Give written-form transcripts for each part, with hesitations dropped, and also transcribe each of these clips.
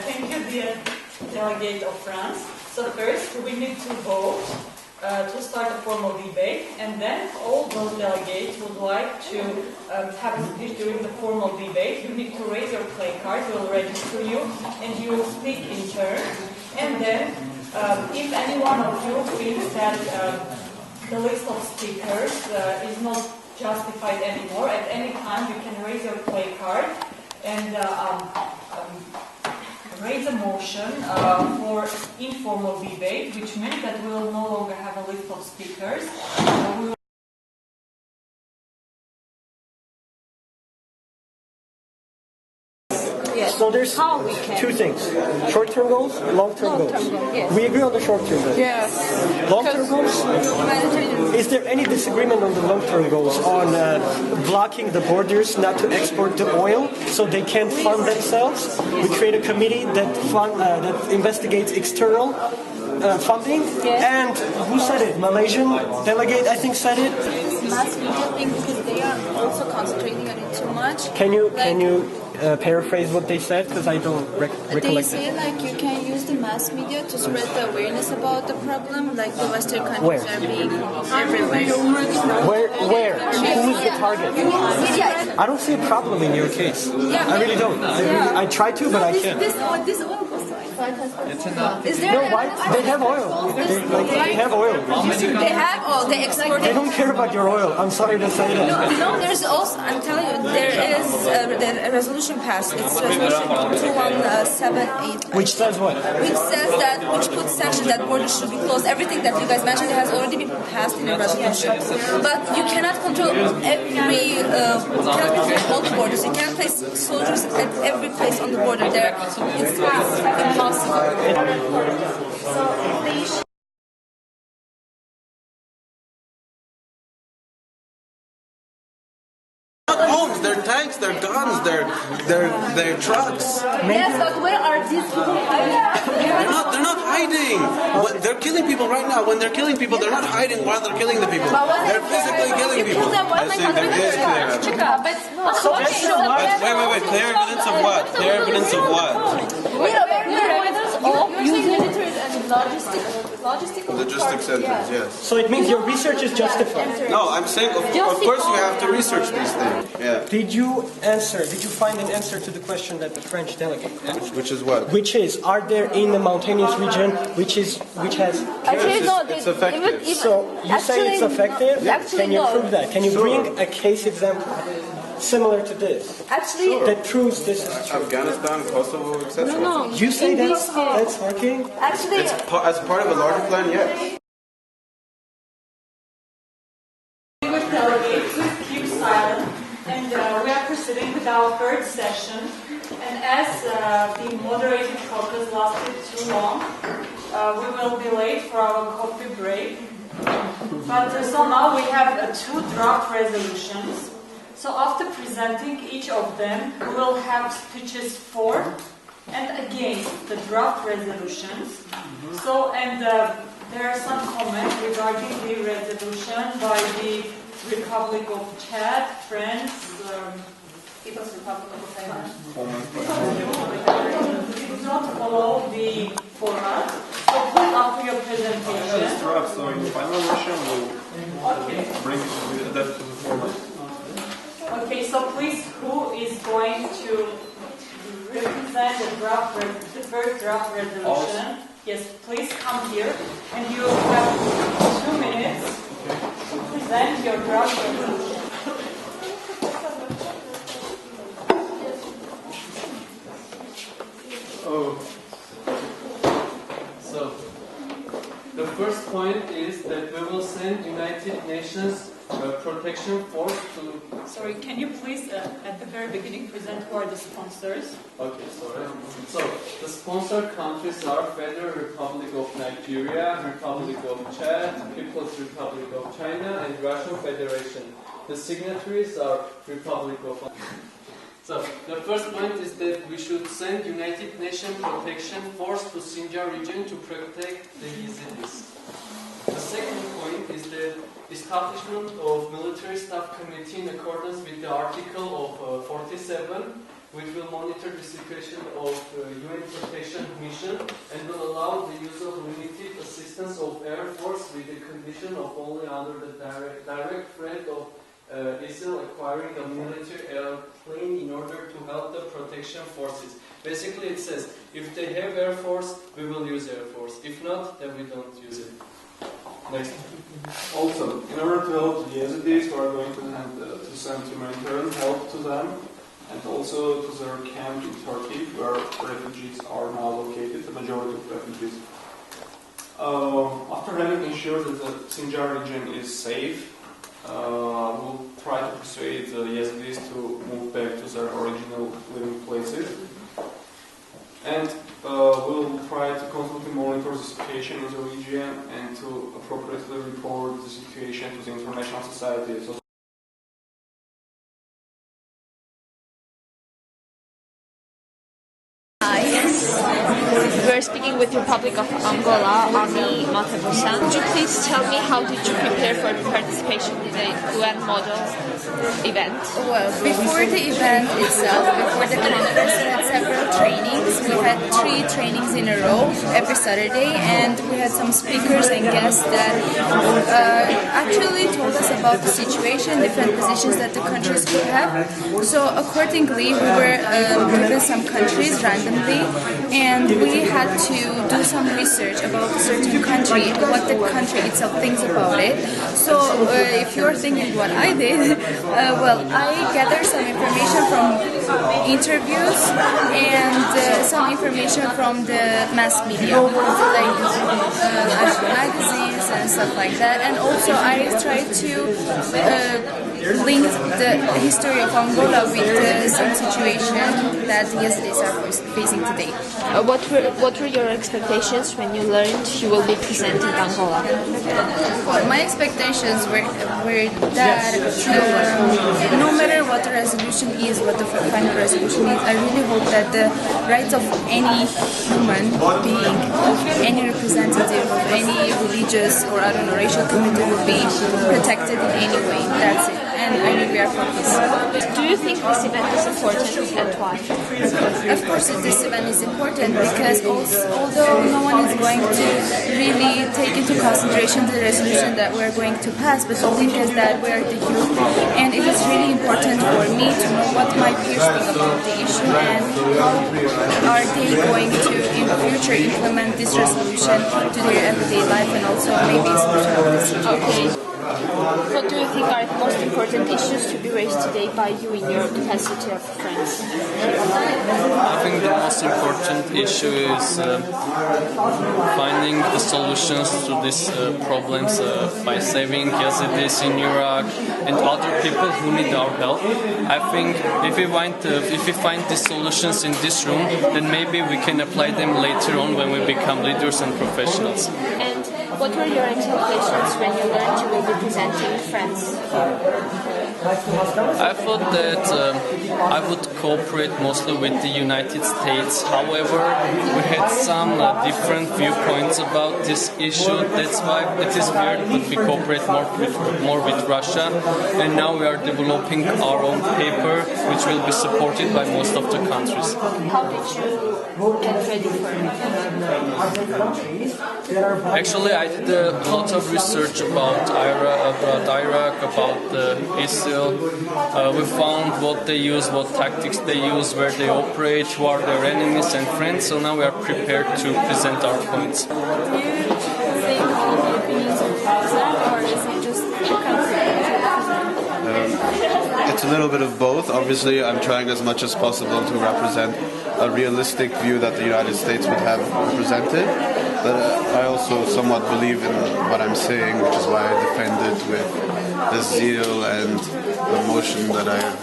Thank you, dear delegate of France. So first, we need to vote to start a formal debate, and then all those delegates would like to have a speech during the formal debate. You need to raise your placard, we'll register you, and you will speak in turn. And then, if any one of you thinks that the list of speakers is not justified anymore, at any time you can raise your placard and raise a motion for informal debate, which means that we will no longer have a list of speakers. Yes. So there's two things: short-term goals and long-term goals. Yes. We agree on the short-term goals. Yes. Long-term goals? Is there any disagreement on the long-term goals on blocking the borders, not to export the oil, so they can't fund themselves? We create a committee that investigates external funding. Yes. And who said it? Malaysian delegate, I think, said it. Mass media thing, because they are also concentrating on it too much. Can you paraphrase what they said? Because I don't recollect. They say like you can use the mass media to spread the awareness about the problem, like the Western countries are being everywhere. Where? Who's the target? I don't see a problem in your case. I really don't. I try to, but I can't. This oil costs Is there? No, why? They have oil. They have oil. They have oil. They export They it. don't care about your oil. I'm sorry to say that. No, there's also, I'm telling you, there is a resolution passed. It's resolution 2178. Which says what? Which puts sanctions that borders should be closed. Everything that you guys mentioned has already been passed in a resolution. But you cannot control you cannot control all the borders. You cannot place soldiers at every place on the border. It's impossible. Homes, their tanks, their guns, their trucks. Yes, but where are these people hiding? They're not hiding. They're killing people right now. When they're killing people, they're not hiding while they're killing the people. They're physically killing people. I say there is clear evidence. Wait. Clear evidence of what? Clear evidence of what? Logistics centers, yes. So it means your research is justified. No, I'm saying, of course you have to research these things. Yeah. Did you find an answer to the question that the French delegate asked? Which is what? Which is, are there in the mountainous region which has... It's effective. So you say it's effective? Can you prove that? Can you bring a case example similar to this? That proves this is true. Afghanistan, Kosovo, etc. No. You say that's working? Actually, As part of a larger plan, yes. Delegates, please keep silent. And we are proceeding with our third session. And as the moderated caucus lasted too long, we will be late for our coffee break. But so now we have two draft resolutions. So after presenting each of them, we will have speeches for and against the draft resolutions. So, and there are some comments regarding the resolution by the Republic of Chad, France, People's Republic of Thailand. It does not follow the format. So please, after your presentation. So in the final version, we'll bring that to the format. Okay, so please, who is going to represent the first draft resolution? Yes, please come here, and you have 2 minutes to present your draft resolution. So, the first point is that we will send United Nations protection force to... Sorry, can you please, at the very beginning, present who are the sponsors? Okay, sorry. So, the sponsor countries are Federal Republic of Nigeria, Republic of Chad, People's Republic of China, and Russian Federation. The signatories are Republic of... So, the first point is that we should send United Nations protection force to Sinjar region to protect the Yezidis. The second point is the establishment of military staff committee in accordance with the article of 47 which will monitor the situation of UN protection mission and will allow the use of limited assistance of Air Force with the condition of only under the direct threat of ISIL acquiring a military airplane in order to help the protection forces. Basically it says, if they have Air Force, we will use Air Force. If not, then we don't use it. Next. Also, in order to help the Yezidis, we are going to send humanitarian help to them, and also to their camp in Turkey, where refugees are now located, the majority of refugees. After having ensured that the Sinjar region is safe, we'll try to persuade the Yezidis to move back to their original living places. And we'll try to constantly monitor the situation in the region and to appropriately report the situation to the international society. So We're speaking with Republic of Angola, Ami Matabusa. Could you please tell me how did you prepare for the participation in the UN model event? Well, before the event itself, before the conference, we had several trainings. We had 3 trainings in a row every Saturday, and we had some speakers and guests that actually told us about the situation, different positions that the countries could have. So accordingly, we were given some countries randomly, and we had to do some research about a certain country, what the country itself thinks about it. So if you're thinking what I did, well, I gathered some information from interviews and some information from the mass media, like magazines and stuff like that. And also I tried to link the history of Angola with the same situation that the Yezidis are facing today. What were your expectations when you learned you will be presenting Angola? Well, my expectations were that no matter what the resolution is, what the final resolution is, I really hope that the rights of any human being, of any representative of any religious or racial community will be protected in any way. That's it. And I think we are for peace. Do you think this event is important and why? Of course, this event is important because although no one is going to really take into consideration the resolution that we're going to pass, but the thing is that we're the youth, and it is really important for me to know what my peers think about the issue and how are they going to in the future implement this resolution to their everyday life and also maybe social policy. Okay. What do you think are the most important issues to be raised today by you in your capacity of friends? I think the most important issue is finding the solutions to these problems by saving Yezidis in Iraq and other people who need our help. I think if we find these solutions in this room, then maybe we can apply them later on when we become leaders and professionals. And what were your expectations when you learned you will be presenting France? I thought that I would cooperate mostly with the United States. However, we had some different viewpoints about this issue. That's why it is weird that we cooperate more with Russia. And now we are developing our own paper, which will be supported by most of the countries. How did you get ready for it? Actually, I did a lot of research about Iraq, about ISIL. We found what they use, what tactics they use, where they operate, who are their enemies and friends. So now we are prepared to present our points. Do you think all the opinions are present, or is it just your country? It's a little bit of both. Obviously, I'm trying as much as possible to represent a realistic view that the United States would have represented. But I also somewhat believe in what I'm saying, which is why I defend it with the zeal and the emotion that I have.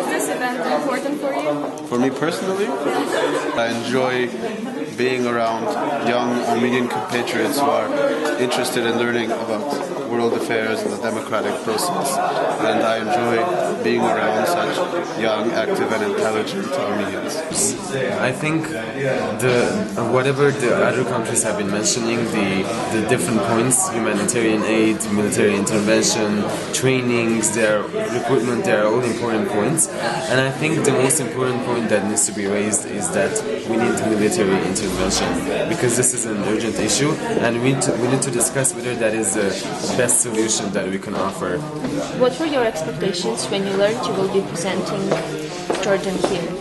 Is this event important for you? For me personally, I enjoy being around young Armenian compatriots who are interested in learning about world affairs and the democratic process. And I enjoy being around such young, active, and intelligent Armenians. I think whatever the other countries have been mentioning, the different points, humanitarian aid, military intervention, trainings, their recruitment, they are all important points. And I think the most important point that needs to be raised is that we need military intervention, because this is an urgent issue, and we need to discuss whether that is the best solution that we can offer. What were your expectations when you learned you will be presenting Jordan here?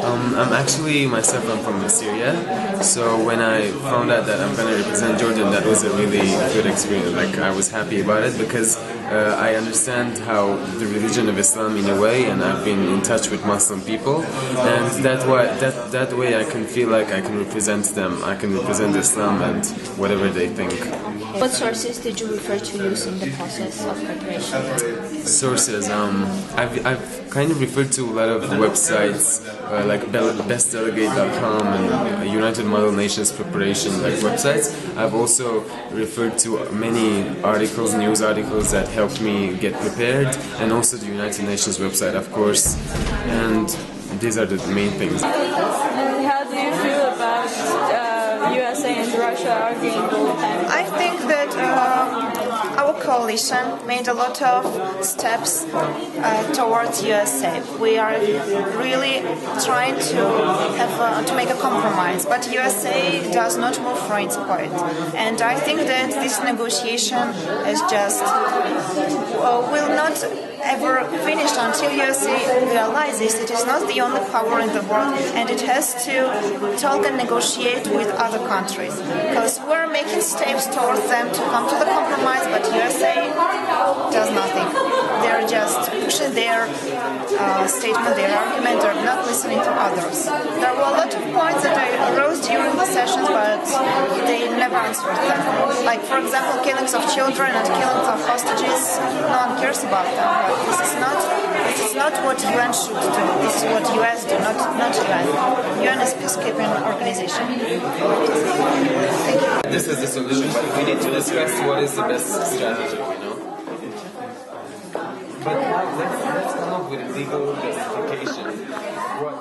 I'm actually myself, I'm from Syria, so when I found out that I'm going to represent Jordan, that was a really good experience. Like, I was happy about it because I understand how the religion of Islam in a way, and I've been in touch with Muslim people, and that way I can feel like I can represent them, I can represent Islam and whatever they think. What sources did you refer to use in the process of preparation? Sources, I've kind of referred to a lot of websites like bestdelegate.com and United Model Nations preparation websites. I've also referred to many articles, news articles that helped me get prepared, and also the United Nations website, of course, and these are the main things. How do you feel about USA and Russia arguing all the time? I think that our coalition made a lot of steps towards USA. We are really trying to make a compromise, but USA does not move from its point. And I think that this negotiation is just will not ever finish until USA realizes it is not the only power in the world, and it has to talk and negotiate with other countries. Because we're making steps towards them to come to the compromise, but USA does nothing. They're just pushing their statement, their argument. They're not listening to others. There were a lot of points that arose during the sessions, but they never answered them. Like, for example, killings of children and killings of hostages. No one cares about them. But this is not what UN should do. This is what US do, not UN. UN is a peacekeeping organization. Thank you. This is the solution, but we need to discuss what is the best strategy, But let's come up with a legal justification. What?